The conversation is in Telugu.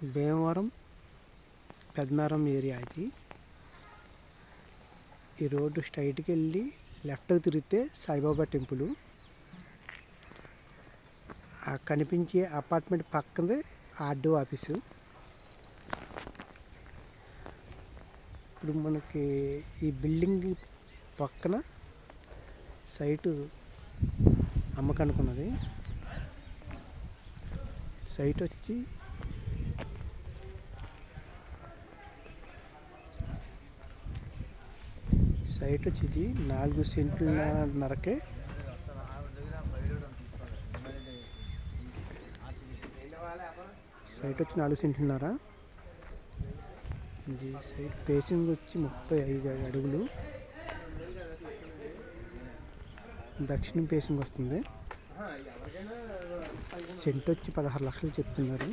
భీమవరం పెద్దారం ఏరియా ఇది. ఈ రోడ్డు స్ట్రైట్కి వెళ్ళి లెఫ్ట్కి తిరిగితే సాయిబాబా టెంపుల్. ఆ కనిపించే అపార్ట్మెంట్ పక్కనే ఆర్డీఓ ఆఫీసు. ఇప్పుడు మనకి ఈ బిల్డింగ్ పక్కన సైటు అమ్మకానికి ఉన్నది. సైట్ వచ్చి ఇది 4 సెంట్లన్నరకే. సైట్ వచ్చి 4 సెంట్లన్నర. ఇది సైట్ ఫేసింగ్ వచ్చి 35 అడుగులు దక్షిణం ఫేసింగ్ వస్తుంది. సెంట్ వచ్చి 16 లక్షలు చెప్తున్నారు.